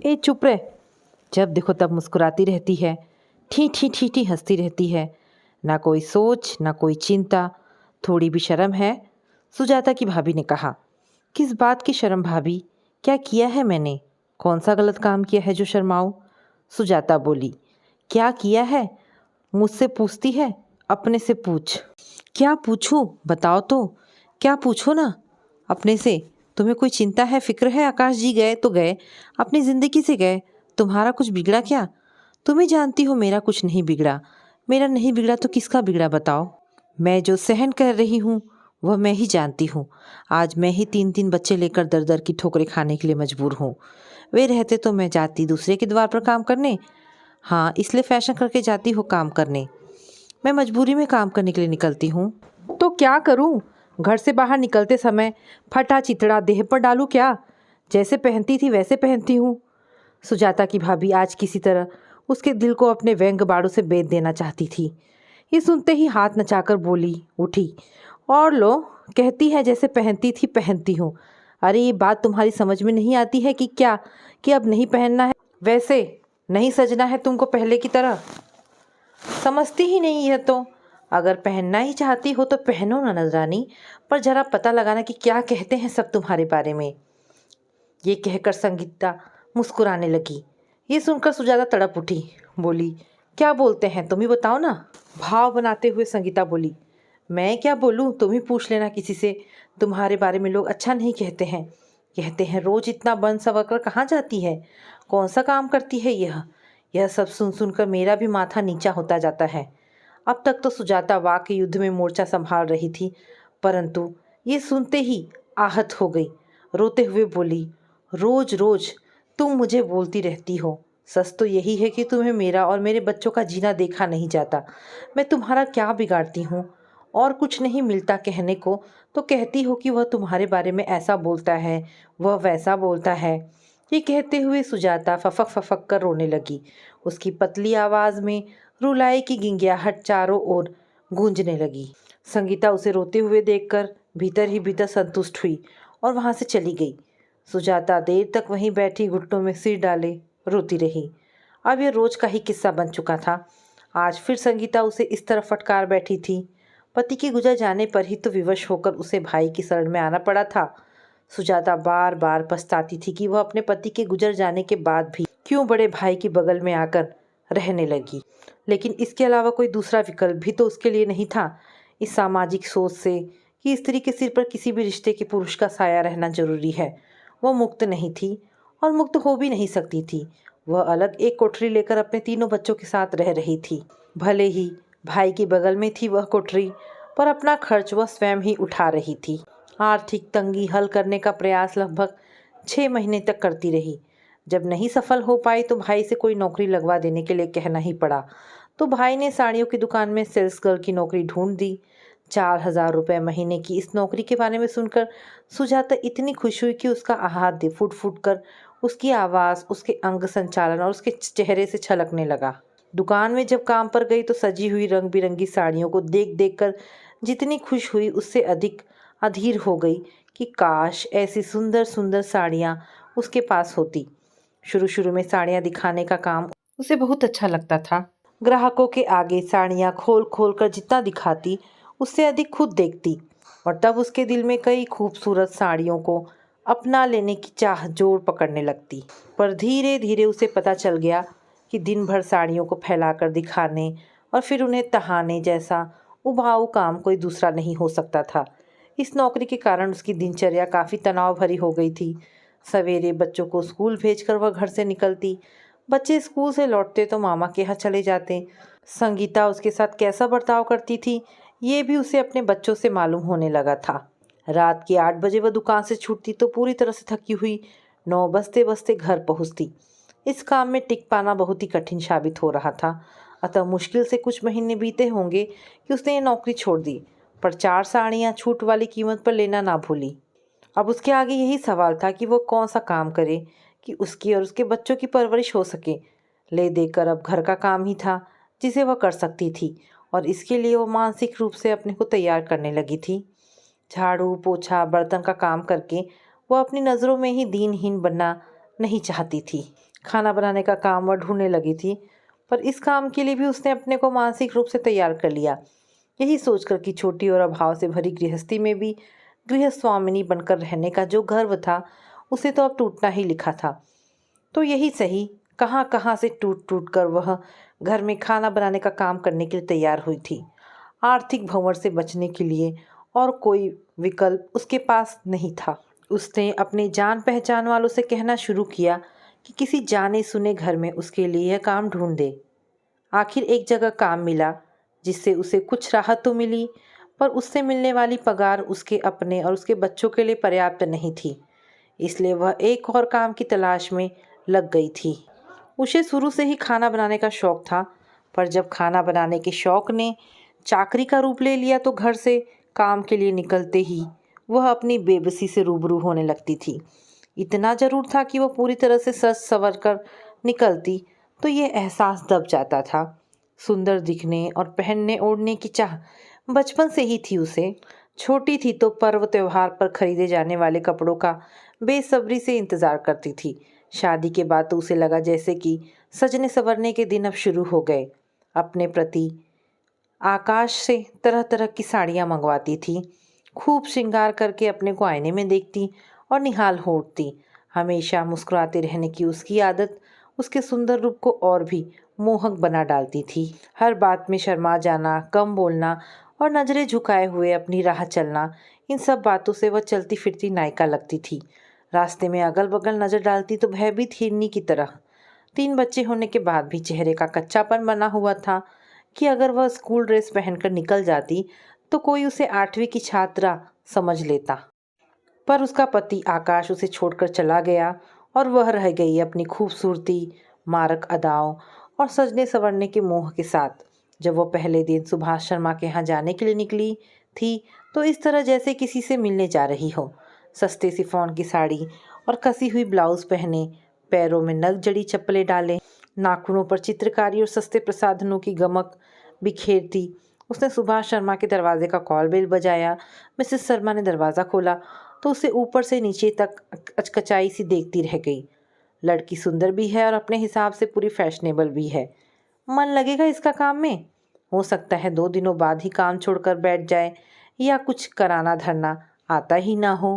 ए चुप रह। जब देखो तब मुस्कुराती रहती है, ठी ठी ठी ठी हंसती रहती है। ना कोई सोच ना कोई चिंता, थोड़ी भी शर्म है? सुजाता की भाभी ने कहा। किस बात की शर्म भाभी? क्या किया है मैंने? कौन सा गलत काम किया है जो शर्माऊं? सुजाता बोली। क्या किया है मुझसे पूछती है? अपने से पूछ। क्या पूछूं? बताओ तो। क्या पूछो ना अपने से। तुम्हें कोई चिंता है, फिक्र है? आकाश जी गए तो गए, अपनी जिंदगी से गए। तुम्हारा कुछ बिगड़ा क्या? तुम ही जानती हो मेरा कुछ नहीं बिगड़ा। मेरा नहीं बिगड़ा तो किसका बिगड़ा बताओ? मैं जो सहन कर रही हूँ वह मैं ही जानती हूँ। आज मैं ही 3-3 बच्चे लेकर दर दर की ठोकरें खाने के लिए मजबूर हूँ। वे रहते तो मैं जाती दूसरे के द्वार पर काम करने। हाँ, इसलिए फैशन करके जाती हो काम करने। मैं मजबूरी में काम करने के लिए निकलती हूँ। तो क्या करूँ? घर से बाहर निकलते समय फटा चितड़ा देह पर डालूँ क्या? जैसे पहनती थी वैसे पहनती हूँ। सुजाता की भाभी आज किसी तरह उसके दिल को अपने व्यंग बाड़ों से बेध देना चाहती थी। ये सुनते ही हाथ नचाकर बोली उठी, और लो, कहती है जैसे पहनती थी पहनती हूँ। अरे ये बात तुम्हारी समझ में नहीं आती है कि क्या, कि अब नहीं पहनना है, वैसे नहीं सजना है तुमको पहले की तरह? समझती ही नहीं है तो। अगर पहनना ही चाहती हो तो पहनो ना नजरानी, पर जरा पता लगाना कि क्या कहते हैं सब तुम्हारे बारे में। ये कहकर संगीता मुस्कुराने लगी। ये सुनकर सुजाता तड़प उठी, बोली, क्या बोलते हैं तुम ही बताओ ना। भाव बनाते हुए संगीता बोली, मैं क्या बोलूँ, तुम ही पूछ लेना किसी से। तुम्हारे बारे में लोग अच्छा नहीं कहते हैं। कहते हैं रोज इतना बन सवर कर कहाँ जाती है, कौन सा काम करती है यह सब सुन सुनकर मेरा भी माथा नीचा होता जाता है। अब तक तो सुजाता वाक के युद्ध में मोर्चा संभाल रही थी, परंतु ये सुनते ही आहत हो गई। रोते हुए बोली, रोज रोज तुम मुझे बोलती रहती हो। सच तो यही है कि तुम्हें मेरा और मेरे बच्चों का जीना देखा नहीं जाता। मैं तुम्हारा क्या बिगाड़ती हूँ? और कुछ नहीं मिलता कहने को तो कहती हो कि वह तुम्हारे बारे में ऐसा बोलता है, वह वैसा बोलता है। ये कहते हुए सुजाता फफक फफक कर रोने लगी। उसकी पतली आवाज़ में रुलाई की गिंगियाहट चारों ओर गूंजने लगी। संगीता उसे रोते हुए देखकर भीतर ही भीतर संतुष्ट हुई और वहाँ से चली गई। सुजाता देर तक वहीं बैठी घुटनों में सिर डाले रोती रही। अब यह रोज का ही किस्सा बन चुका था। आज फिर संगीता उसे इस तरह फटकार बैठी थी। पति के गुजर जाने पर ही तो विवश होकर उसे भाई की शरण में आना पड़ा था। सुजाता बार बार पछताती थी कि वह अपने पति के गुजर जाने के बाद भी क्यों बड़े भाई की बगल में आकर रहने लगी। लेकिन इसके अलावा कोई दूसरा विकल्प भी तो उसके लिए नहीं था। इस सामाजिक सोच से कि स्त्री के सिर पर किसी भी रिश्ते के पुरुष का साया रहना जरूरी है, वह मुक्त नहीं थी और मुक्त हो भी नहीं सकती थी। वह अलग एक कोठरी लेकर अपने तीनों बच्चों के साथ रह रही थी। भले ही भाई की बगल में थी वह कोठरी, पर अपना खर्च वह स्वयं ही उठा रही थी। आर्थिक तंगी हल करने का प्रयास लगभग 6 महीने तक करती रही। जब नहीं सफल हो पाई तो भाई से कोई नौकरी लगवा देने के लिए कहना ही पड़ा। तो भाई ने साड़ियों की दुकान में सेल्स गर्ल की नौकरी ढूंढ दी। 4,000 रुपये महीने की इस नौकरी के बारे में सुनकर सुजाता इतनी खुश हुई कि उसका आहार फूट फूट कर उसकी आवाज़, उसके अंग संचालन और उसके चेहरे से छलकने लगा। दुकान में जब काम पर गई तो सजी हुई रंग बिरंगी साड़ियों को देख देख कर जितनी खुश हुई उससे अधिक अधीर हो गई कि काश ऐसी सुंदर सुंदर साड़ियाँ उसके पास होती। शुरू शुरू में साड़ियाँ दिखाने का काम उसे बहुत अच्छा लगता था। ग्राहकों के आगे साड़ियाँ खोल खोल कर जितना दिखाती उससे अधिक खुद देखती, और तब उसके दिल में कई खूबसूरत साड़ियों को अपना लेने की चाह जोर पकड़ने लगती। पर धीरे धीरे उसे पता चल गया कि दिन भर साड़ियों को फैलाकर दिखाने और फिर उन्हें तहाने जैसा उबाऊ काम कोई दूसरा नहीं हो सकता था। इस नौकरी के कारण उसकी दिनचर्या काफ़ी तनाव भरी हो गई थी। सवेरे बच्चों को स्कूल भेजकर वह घर से निकलती। बच्चे स्कूल से लौटते तो मामा के यहाँ चले जाते। संगीता उसके साथ कैसा बर्ताव करती थी ये भी उसे अपने बच्चों से मालूम होने लगा था। रात के 8 बजे वह दुकान से छूटती तो पूरी तरह से थकी हुई 9 बजते बजते घर पहुंचती। इस काम में टिक पाना बहुत ही कठिन साबित हो रहा था। अतः मुश्किल से कुछ महीने बीते होंगे कि उसने ये नौकरी छोड़ दी, पर 4 साड़ियाँ छूट वाली कीमत पर लेना ना भूली। अब उसके आगे यही सवाल था कि वह कौन सा काम करे कि उसकी और उसके बच्चों की परवरिश हो सके। ले देकर अब घर का काम ही था जिसे वह कर सकती थी, और इसके लिए वो मानसिक रूप से अपने को तैयार करने लगी थी। झाड़ू पोछा बर्तन का काम करके वह अपनी नज़रों में ही दीनहीन बनना नहीं चाहती थी। खाना बनाने का काम वह ढूंढने लगी थी, पर इस काम के लिए भी उसने अपने को मानसिक रूप से तैयार कर लिया। यही सोचकर कि छोटी और अभाव से भरी गृहस्थी में भी गृहस्वामिनी बनकर रहने का जो गर्व था, उसे तो अब टूटना ही लिखा था। तो यही सही, कहाँ कहाँ से टूट टूट कर वह घर में खाना बनाने का काम करने के लिए तैयार हुई थी। आर्थिक भंवर से बचने के लिए और कोई विकल्प उसके पास नहीं था। उसने अपने जान पहचान वालों से कहना शुरू किया कि किसी जाने सुने घर में उसके लिए यह काम ढूंढ दे। आखिर एक जगह काम मिला, जिससे उसे कुछ राहत तो मिली, पर उससे मिलने वाली पगार उसके अपने और उसके बच्चों के लिए पर्याप्त नहीं थी। इसलिए वह एक और काम की तलाश में लग गई थी। उसे शुरू से ही खाना बनाने का शौक था, पर जब खाना बनाने के शौक ने चाकरी का रूप ले लिया तो घर से काम के लिए निकलते ही वह अपनी बेबसी से रूबरू होने लगती थी। इतना जरूर था कि वह पूरी तरह से सज संवर कर निकलती तो ये एहसास दब जाता था। सुंदर दिखने और पहनने ओढ़ने की चाह बचपन से ही थी उसे। छोटी थी तो पर्व त्योहार पर खरीदे जाने वाले कपड़ों का बेसब्री से इंतजार करती थी। शादी के बाद तो उसे लगा जैसे कि सजने संवरने के दिन अब शुरू हो गए। अपने प्रति आकाश से तरह तरह की साड़ियाँ मंगवाती थी, खूब श्रृंगार करके अपने को आईने में देखती और निहाल हो उठती। हमेशा मुस्कुराते रहने की उसकी आदत उसके सुंदर रूप को और भी मोहक बना डालती थी। हर बात में शर्मा जाना, कम बोलना और नजरें झुकाए हुए अपनी राह चलना, इन सब बातों से वह चलती फिरती नायिका लगती थी। रास्ते में अगल बगल नजर डालती तो भयभीत हिरनी की तरह। 3 बच्चे होने के बाद भी चेहरे का कच्चापन बना हुआ था कि अगर वह स्कूल ड्रेस पहनकर निकल जाती तो कोई उसे 8वीं की छात्रा समझ लेता। पर उसका पति आकाश उसे छोड़कर चला गया और वह रह गई अपनी खूबसूरती, मारक अदाओं और सजने संवरने के मोह के साथ। जब वह पहले दिन सुभाष शर्मा के यहाँ जाने के लिए निकली थी तो इस तरह जैसे किसी से मिलने जा रही हो। सस्ते शिफॉन की साड़ी और कसी हुई ब्लाउज पहने, पैरों में नग जड़ी चप्पलें डाले, नाखूनों पर चित्रकारी और सस्ते प्रसाधनों की गमक बिखेरती उसने सुभाष शर्मा के दरवाजे का कॉल बेल बजाया। मिसेस शर्मा ने दरवाज़ा खोला तो उसे ऊपर से नीचे तक अचकचाई सी देखती रह गई। लड़की सुंदर भी है और अपने हिसाब से पूरी फैशनेबल भी है। मन लगेगा इसका काम में? हो सकता है 2 दिनों बाद ही काम छोड़कर बैठ जाए या कुछ कराना धरना आता ही ना हो।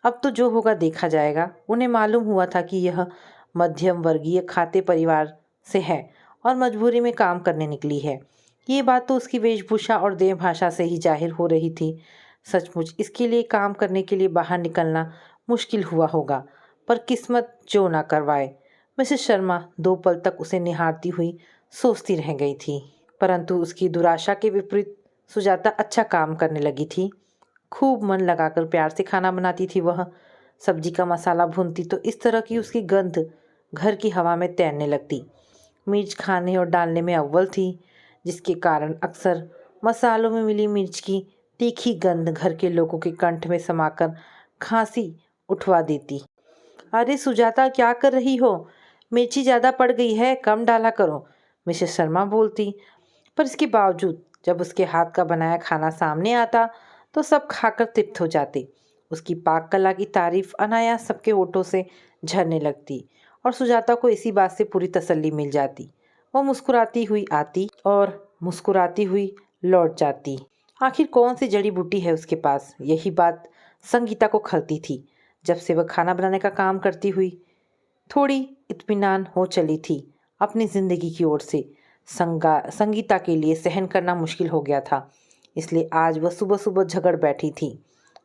अब तो जो होगा देखा जाएगा। उन्हें मालूम हुआ था कि यह मध्यम वर्गीय खाते परिवार से है और मजबूरी में काम करने निकली है। ये बात तो उसकी वेशभूषा और देह भाषा से ही जाहिर हो रही थी। सचमुच इसके लिए काम करने के लिए बाहर निकलना मुश्किल हुआ होगा, पर किस्मत जो ना करवाए। मिसेस शर्मा 2 पल तक उसे निहारती हुई सोचती रह गई थी, परंतु उसकी दुराशा के विपरीत सुजाता अच्छा काम करने लगी थी। खूब मन लगाकर प्यार से खाना बनाती थी वह। सब्जी का मसाला भूनती तो इस तरह की उसकी गंध घर की हवा में तैरने लगती। मिर्च खाने और डालने में अव्वल थी, जिसके कारण अक्सर मसालों में मिली मिर्च की तीखी गंध घर के लोगों के कंठ में समाकर खांसी उठवा देती। अरे सुजाता, क्या कर रही हो? मिर्ची ज़्यादा पड़ गई है, कम डाला करो, मिसेस शर्मा बोलती। पर इसके बावजूद जब उसके हाथ का बनाया खाना सामने आता तो सब खाकर तृप्त हो जाते। उसकी पाक कला की तारीफ अनायास सबके होठों से झरने लगती और सुजाता को इसी बात से पूरी तसल्ली मिल जाती। वो मुस्कुराती हुई आती और मुस्कुराती हुई लौट जाती। आखिर कौन सी जड़ी बूटी है उसके पास? यही बात संगीता को खलती थी। जब से वह खाना बनाने का काम करती हुई थोड़ी इत्मीनान हो चली थी अपनी जिंदगी की ओर से, संगीता के लिए सहन करना मुश्किल हो गया था। इसलिए आज वह सुबह सुबह झगड़ बैठी थी।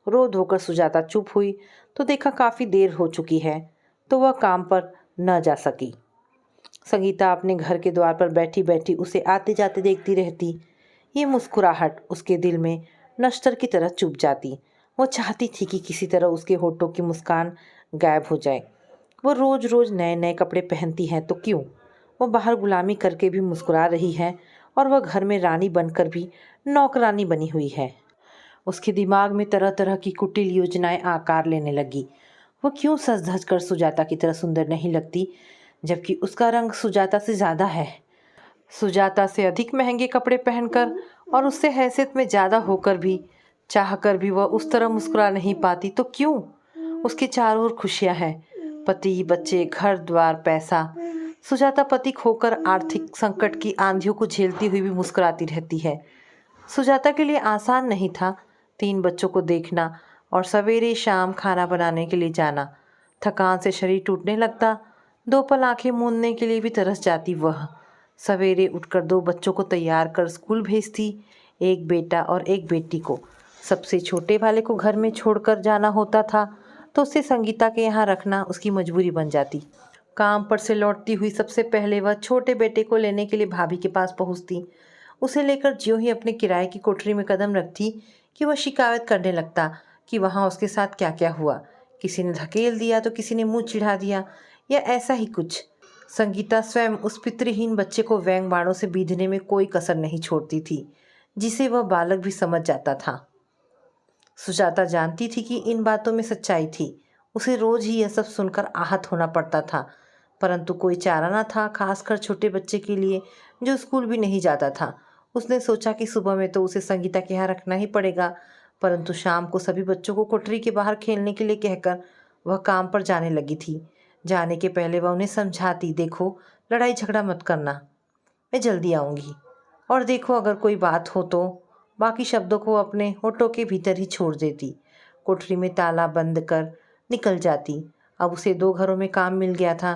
रो धोकर सुजाता चुप हुई तो देखा काफ़ी देर हो चुकी है, तो वह काम पर न जा सकी। संगीता अपने घर के द्वार पर बैठी बैठी उसे आते जाते देखती रहती। ये मुस्कुराहट उसके दिल में नश्तर की तरह चुभ जाती। वो चाहती थी कि किसी तरह उसके होठों की मुस्कान गायब हो जाए। वो रोज़ रोज़ नए नए कपड़े पहनती है तो क्यों? वो बाहर गुलामी करके भी मुस्कुरा रही है और वह घर में रानी बनकर भी नौकरानी बनी हुई है। उसके दिमाग में तरह तरह की कुटिल योजनाएं आकार लेने लगी। वो क्यों सज धज कर सुजाता की तरह सुंदर नहीं लगती, जबकि उसका रंग सुजाता से ज़्यादा है। सुजाता से अधिक महंगे कपड़े पहनकर और उससे हैसियत में ज़्यादा होकर भी चाहकर भी वह उस तरह मुस्कुरा नहीं पाती तो क्यों? उसके चारों ओर खुशियाँ हैं, पति, बच्चे, घर द्वार, पैसा। सुजाता पति खोकर आर्थिक संकट की आंधियों को झेलती हुई भी मुस्कुराती रहती है। सुजाता के लिए आसान नहीं था 3 बच्चों को देखना और सवेरे शाम खाना बनाने के लिए जाना। थकान से शरीर टूटने लगता। 2 पल आंखें मूंदने के लिए भी तरस जाती वह। सवेरे उठकर 2 बच्चों को तैयार कर स्कूल भेजती, एक बेटा और एक बेटी को। सबसे छोटे वाले को घर में छोड़कर जाना होता था तो उसे संगीता के यहाँ रखना उसकी मजबूरी बन जाती। काम पर से लौटती हुई सबसे पहले वह छोटे बेटे को लेने के लिए भाभी के पास पहुँचती। उसे लेकर ज्यों ही अपने किराए की कोठरी में कदम रखती कि वह शिकायत करने लगता कि वहाँ उसके साथ क्या क्या हुआ। किसी ने धकेल दिया तो किसी ने मुँह चिढ़ा दिया या ऐसा ही कुछ। संगीता स्वयं उस पितृहीन बच्चे को व्यंग बाणों से बीधने में कोई कसर नहीं छोड़ती थी, जिसे वह बालक भी समझ जाता था। सुजाता जानती थी कि इन बातों में सच्चाई थी। उसे रोज ही यह सब सुनकर आहत होना पड़ता था, परंतु कोई चारा न था, खासकर छोटे बच्चे के लिए जो स्कूल भी नहीं जाता था। उसने सोचा कि सुबह में तो उसे संगीता के यहाँ रखना ही पड़ेगा, परंतु शाम को सभी बच्चों को कोठरी के बाहर खेलने के लिए कहकर वह काम पर जाने लगी थी। जाने के पहले वह उन्हें समझाती, देखो लड़ाई झगड़ा मत करना, मैं जल्दी आऊँगी, और देखो अगर कोई बात हो तो। बाकी शब्दों को अपने होठों के भीतर ही छोड़ देती। कोठरी में ताला बंद कर निकल जाती। अब उसे 2 घरों में काम मिल गया था,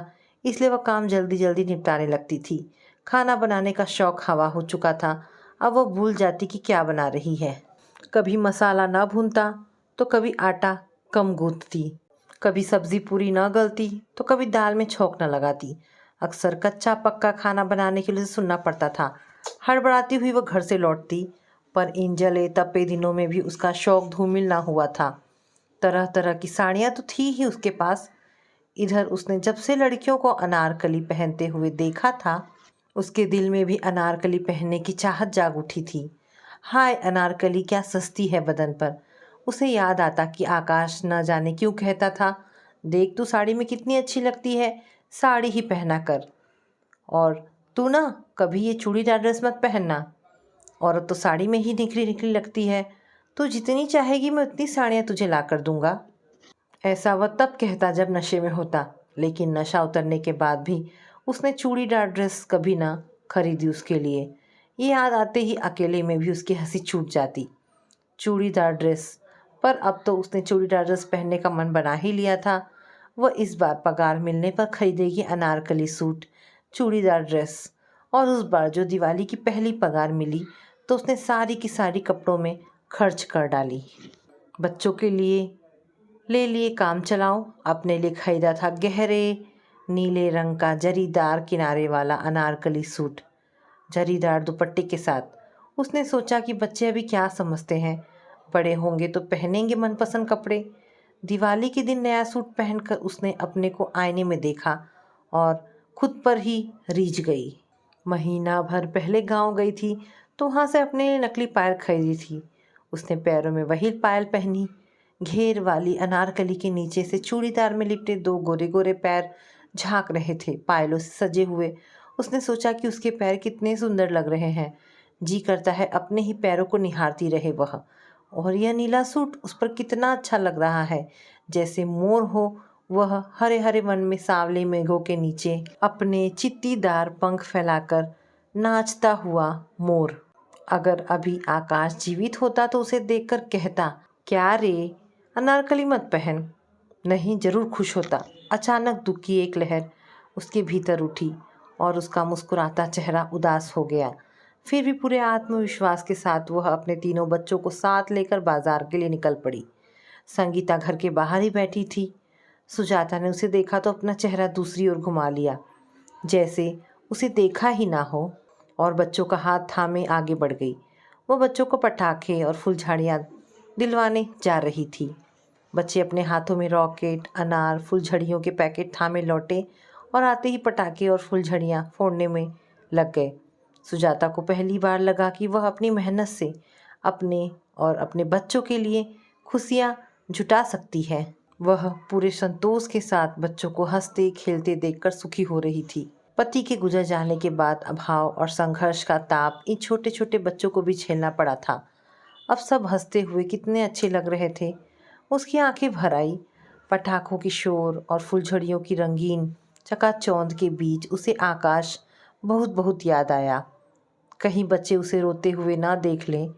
इसलिए वह काम जल्दी जल्दी निपटाने लगती थी। खाना बनाने का शौक हवा हो चुका था। अब वह भूल जाती कि क्या बना रही है। कभी मसाला न भूनता तो कभी आटा कम गूंथती, कभी सब्जी पूरी न गलती तो कभी दाल में छौंक न लगाती। अक्सर कच्चा पक्का खाना बनाने के लिए सुनना पड़ता था। हड़बड़ाती हुई वह घर से लौटती, पर इन जले तपे दिनों में भी उसका शौक धूमिल ना हुआ था। तरह तरह की साड़ियाँ तो थी ही उसके पास। इधर उसने जब से लड़कियों को अनारकली पहनते हुए देखा था, उसके दिल में भी अनारकली पहनने की चाहत जाग उठी थी। हाय, अनारकली क्या सस्ती है बदन पर। उसे याद आता कि आकाश न जाने क्यों कहता था, देख तू साड़ी में कितनी अच्छी लगती है, साड़ी ही पहना कर, और तू ना कभी ये चूड़ीदार ड्रेस मत पहनना, औरत तो साड़ी में ही निखरी निखरी लगती है, तू जितनी चाहेगी मैं उतनी साड़ियाँ तुझे ला कर दूंगा। ऐसा वह तब कहता जब नशे में होता, लेकिन नशा उतरने के बाद भी उसने चूड़ीदार ड्रेस कभी ना खरीदी उसके लिए। ये याद आते ही अकेले में भी उसकी हंसी छूट जाती। चूड़ीदार ड्रेस, पर अब तो उसने चूड़ीदार ड्रेस पहनने का मन बना ही लिया था। वह इस बार पगार मिलने पर खरीदेगी अनारकली सूट, चूड़ीदार ड्रेस। और उस बार जो दिवाली की पहली पगार मिली तो उसने सारी की सारी कपड़ों में खर्च कर डाली। बच्चों के लिए ले लिए काम चलाओ, अपने लिए खरीदा था गहरे नीले रंग का जरीदार किनारे वाला अनारकली सूट, जरीदार दुपट्टे के साथ। उसने सोचा कि बच्चे अभी क्या समझते हैं, बड़े होंगे तो पहनेंगे मनपसंद कपड़े। दिवाली के दिन नया सूट पहनकर उसने अपने को आईने में देखा और खुद पर ही रीझ गई। महीना भर पहले गांव गई थी तो वहाँ से अपने लिए नकली पायल खरीदी थी। उसने पैरों में वही पायल पहनी। घेर वाली अनारकली के नीचे से चूड़ीदार में लिपटे 2 गोरे गोरे पैर झांक रहे थे, पायलों से सजे हुए। उसने सोचा कि उसके पैर कितने सुंदर लग रहे हैं। जी करता है अपने ही पैरों को निहारती रहे वह। और यह नीला सूट उस पर कितना अच्छा लग रहा है, जैसे मोर हो वह हरे हरे वन में सांवले मेघों के नीचे अपने चित्तीदार पंख फैलाकर नाचता हुआ मोर। अगर अभी आकाश जीवित होता तो उसे देखकर कहता, क्या रे, अनारकली मत पहन। नहीं, जरूर खुश होता। अचानक दुख की एक लहर उसके भीतर उठी और उसका मुस्कुराता चेहरा उदास हो गया। फिर भी पूरे आत्मविश्वास के साथ वह अपने 3 बच्चों को साथ लेकर बाजार के लिए निकल पड़ी। संगीता घर के बाहर ही बैठी थी। सुजाता ने उसे देखा तो अपना चेहरा दूसरी ओर घुमा लिया, जैसे उसे देखा ही ना हो, और बच्चों का हाथ थामे आगे बढ़ गई। वह बच्चों को पटाखे और फुलझड़ियाँ दिलवाने जा रही थी। बच्चे अपने हाथों में रॉकेट, अनार, फुलझड़ियों के पैकेट थामे लौटे और आते ही पटाखे और फुलझड़ियाँ फोड़ने में लग गए। सुजाता को पहली बार लगा कि वह अपनी मेहनत से अपने और अपने बच्चों के लिए खुशियाँ जुटा सकती है। वह पूरे संतोष के साथ बच्चों को हंसते खेलते देखकर सुखी हो रही थी। पति के गुजर जाने के बाद अभाव और संघर्ष का ताप इन छोटे छोटे बच्चों को भी झेलना पड़ा था। अब सब हंसते हुए कितने अच्छे लग रहे थे। उसकी आंखें भर आई। पटाखों की शोर और फुलझड़ियों की रंगीन चकाचौंध के बीच उसे आकाश बहुत बहुत याद आया। कहीं बच्चे उसे रोते हुए ना देख लें।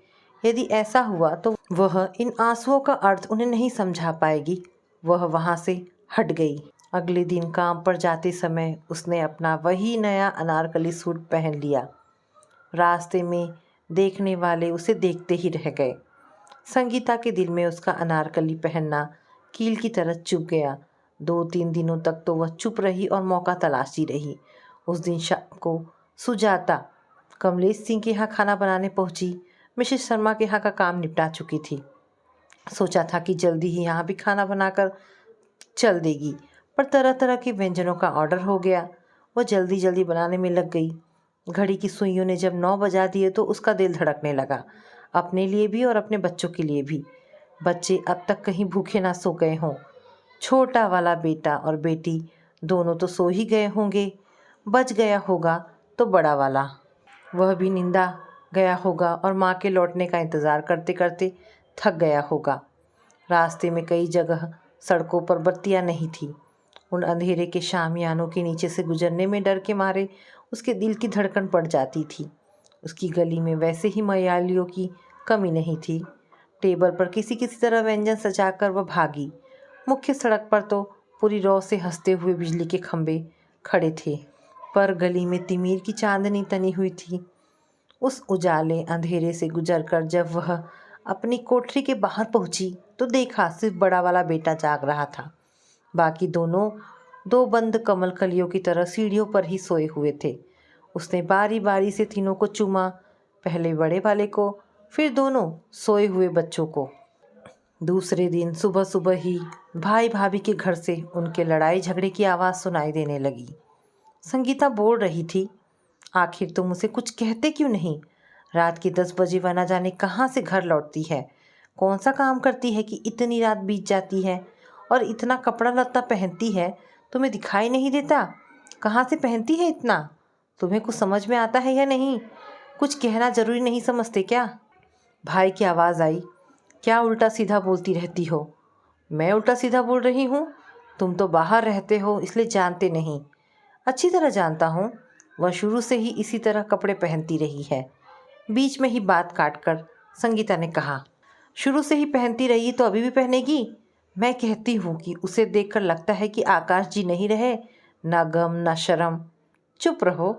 यदि ऐसा हुआ तो वह इन आंसुओं का अर्थ उन्हें नहीं समझा पाएगी। वह वहाँ से हट गई। अगले दिन काम पर जाते समय उसने अपना वही नया अनारकली सूट पहन लिया। रास्ते में देखने वाले उसे देखते ही रह गए। संगीता के दिल में उसका अनारकली पहनना कील की तरह चुभ गया। 2-3 दिनों तक तो वह चुप रही और मौका तलाशती रही। उस दिन शाम को सुजाता कमलेश सिंह के यहाँ खाना बनाने पहुंची। मिसेस शर्मा के यहाँ का काम निपटा चुकी थी। सोचा था कि जल्दी ही यहाँ भी खाना बनाकर चल देगी, पर तरह तरह के व्यंजनों का ऑर्डर हो गया। वह जल्दी जल्दी बनाने में लग गई। घड़ी की सुइयों ने जब 9 बजा दिए तो उसका दिल धड़कने लगा, अपने लिए भी और अपने बच्चों के लिए भी। बच्चे अब तक कहीं भूखे ना सो गए हों। छोटा वाला बेटा और बेटी दोनों तो सो ही गए होंगे। बच गया होगा तो बड़ा वाला, वह भी निंदा गया होगा और माँ के लौटने का इंतज़ार करते करते थक गया होगा। रास्ते में कई जगह सड़कों पर बत्तियां नहीं थी। उन अंधेरे के शामियानों के नीचे से गुजरने में डर के मारे उसके दिल की धड़कन बढ़ जाती थी। उसकी गली में वैसे ही मयालियों की कमी नहीं थी। टेबल पर किसी किसी तरह व्यंजन सजाकर वह भागी। मुख्य सड़क पर तो पूरी रौ से हंसते हुए बिजली के खंभे खड़े थे, पर गली में तिमीर की चांदनी तनी हुई थी। उस उजाले अंधेरे से गुजरकर जब वह अपनी कोठरी के बाहर पहुंची तो देखा सिर्फ बड़ा वाला बेटा जाग रहा था। बाकी दोनों दो बंद कमल कलियों की तरह सीढ़ियों पर ही सोए हुए थे। उसने बारी बारी से तीनों को चूमा, पहले बड़े वाले को, फिर दोनों सोए हुए बच्चों को। दूसरे दिन सुबह सुबह ही भाई भाभी के घर से उनके लड़ाई झगड़े की आवाज़ सुनाई देने लगी। संगीता बोल रही थी, आखिर तुम उसे कुछ कहते क्यों नहीं? रात के 10 बजे वह न जाने कहाँ से घर लौटती है। कौन सा काम करती है कि इतनी रात बीत जाती है और इतना कपड़ा लत्ता पहनती है, तुम्हें दिखाई नहीं देता? कहाँ से पहनती है इतना? तुम्हें कुछ समझ में आता है या नहीं? कुछ कहना ज़रूरी नहीं समझते क्या? भाई की आवाज़ आई, क्या उल्टा सीधा बोलती रहती हो? मैं उल्टा सीधा बोल रही हूँ? तुम तो बाहर रहते हो इसलिए जानते नहीं। अच्छी तरह जानता हूँ। वह शुरू से ही इसी तरह कपड़े पहनती रही है। बीच में ही बात काटकर संगीता ने कहा, शुरू से ही पहनती रही तो अभी भी पहनेगी? मैं कहती हूँ कि उसे देखकर लगता है कि आकाश जी नहीं रहे, ना गम ना शर्म। चुप रहो,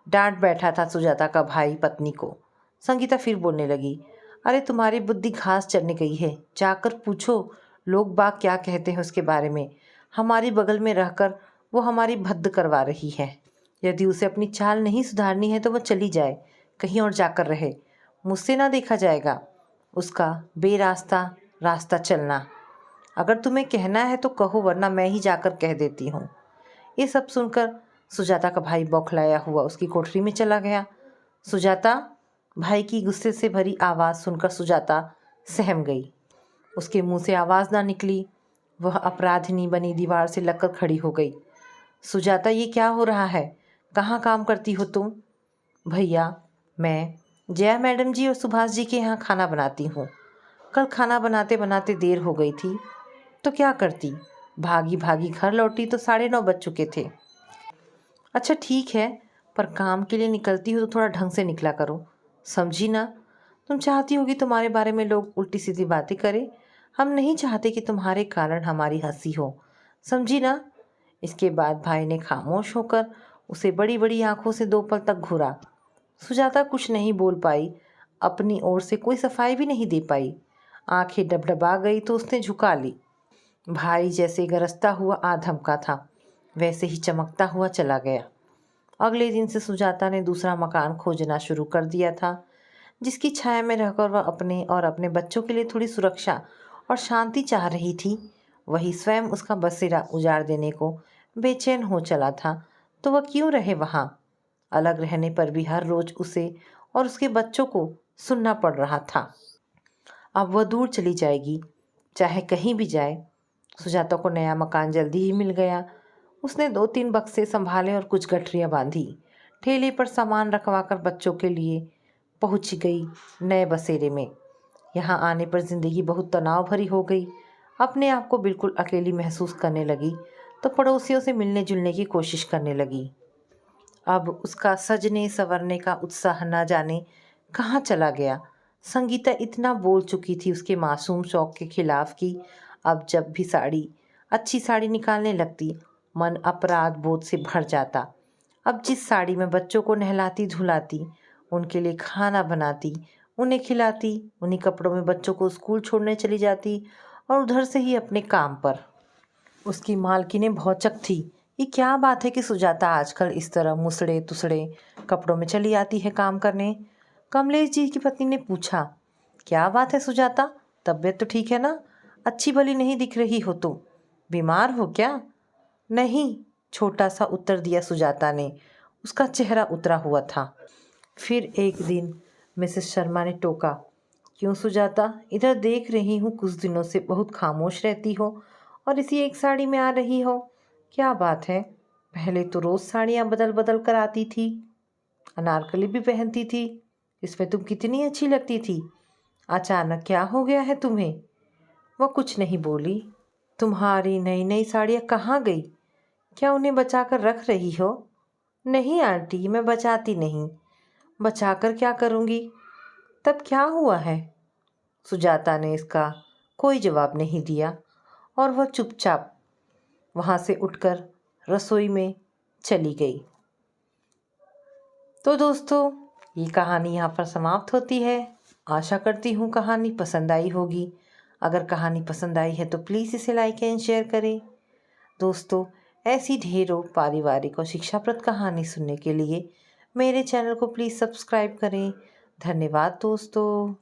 डांट बैठा था सुजाता का भाई पत्नी को। संगीता फिर बोलने लगी, अरे तुम्हारी बुद्धि घास चरने गई है, जाकर पूछो लोग बाग क्या कहते हैं उसके बारे में। हमारी बगल में रहकर वो हमारी भद्द करवा रही है। यदि उसे अपनी चाल नहीं सुधारनी है तो वह चली जाए, कहीं और जाकर रहे। मुझसे ना देखा जाएगा उसका बेरास्ता रास्ता चलना। अगर तुम्हें कहना है तो कहो, वरना मैं ही जाकर कह देती हूँ। ये सब सुनकर सुजाता का भाई बौखलाया हुआ उसकी कोठरी में चला गया। सुजाता, भाई की गुस्से से भरी आवाज़ सुनकर सुजाता सहम गई। उसके मुंह से आवाज़ ना निकली। वह अपराधिनी बनी दीवार से लगकर खड़ी हो गई। सुजाता, ये क्या हो रहा है? कहाँ काम करती हो तुम? भैया, मैं जया मैडम जी और सुभाष जी के यहाँ खाना बनाती हूँ। कल खाना बनाते बनाते देर हो गई थी तो क्या करती, भागी भागी घर लौटी तो 9:30 बज चुके थे। अच्छा ठीक है, पर काम के लिए निकलती हो तो थोड़ा ढंग से निकला करो, समझी ना? तुम चाहती हो कि तुम्हारे बारे में लोग उल्टी सीधी बातें करें। हम नहीं चाहते कि तुम्हारे कारण हमारी हंसी हो, समझी ना? इसके बाद भाई ने खामोश होकर उसे बड़ी बड़ी आंखों से 2 पल तक घूरा। सुजाता कुछ नहीं बोल पाई, अपनी ओर से कोई सफाई भी नहीं दे पाई। आंखें डबडबा गई तो उसने झुका ली। भाई जैसे गरजता हुआ आधम का था, वैसे ही चमकता हुआ चला गया। अगले दिन से सुजाता ने दूसरा मकान खोजना शुरू कर दिया था, जिसकी छाया में रहकर वह अपने और अपने बच्चों के लिए थोड़ी सुरक्षा और शांति चाह रही थी। वही स्वयं उसका बसेरा उजाड़ देने को बेचैन हो चला था, तो वह क्यों रहे वहाँ? अलग रहने पर भी हर रोज उसे और उसके बच्चों को सुनना पड़ रहा था। अब वह दूर चली जाएगी, चाहे कहीं भी जाए। सुजाता को नया मकान जल्दी ही मिल गया। उसने 2-3 बक्से संभाले और कुछ गठरियाँ बांधी। ठेले पर सामान रखवाकर बच्चों के लिए पहुंच गई नए बसेरे में। यहाँ आने पर जिंदगी बहुत तनाव भरी हो गई। अपने आप को बिल्कुल अकेली महसूस करने लगी तो पड़ोसियों से मिलने जुलने की कोशिश करने लगी। अब उसका सजने संवरने का उत्साह न जाने कहाँ चला गया। संगीता इतना बोल चुकी थी उसके मासूम शौक के खिलाफ कि अब जब भी अच्छी साड़ी निकालने लगती, मन अपराध बोध से भर जाता। अब जिस साड़ी में बच्चों को नहलाती धुलाती, उनके लिए खाना बनाती, उन्हें खिलाती, उन्हीं कपड़ों में बच्चों को स्कूल छोड़ने चली जाती और उधर से ही अपने काम पर। उसकी मालकिनें भौचक थी। ये क्या बात है कि सुजाता आजकल इस तरह मुसड़े तुसड़े कपड़ों में चली आती है काम करने। कमलेश जी की पत्नी ने पूछा, क्या बात है सुजाता, तबीयत तो ठीक है ना? अच्छी भली नहीं दिख रही हो तुम, बीमार हो क्या? नहीं, छोटा सा उत्तर दिया सुजाता ने। उसका चेहरा उतरा हुआ था। फिर एक दिन मिसेस शर्मा ने टोका, क्यों सुजाता, इधर देख रही हूँ कुछ दिनों से बहुत खामोश रहती हो और इसी एक साड़ी में आ रही हो। क्या बात है? पहले तो रोज़ साड़ियाँ बदल बदल कर आती थी, अनारकली भी पहनती थी, इसमें तुम कितनी अच्छी लगती थी। अचानक क्या हो गया है तुम्हें? वह कुछ नहीं बोली। तुम्हारी नई नई साड़ियाँ कहाँ गई? क्या उन्हें बचा कर रख रही हो? नहीं आंटी, मैं बचाती नहीं। बचा कर क्या करूँगी? तब क्या हुआ है? सुजाता ने इसका कोई जवाब नहीं दिया और वह चुपचाप वहाँ से उठकर रसोई में चली गई। तो दोस्तों, ये कहानी यहाँ पर समाप्त होती है। आशा करती हूँ कहानी पसंद आई होगी। अगर कहानी पसंद आई है तो प्लीज़ इसे लाइक एंड शेयर करें। दोस्तों, ऐसी ढेरों पारिवारिक और शिक्षाप्रद कहानी सुनने के लिए मेरे चैनल को प्लीज़ सब्सक्राइब करें। धन्यवाद दोस्तों।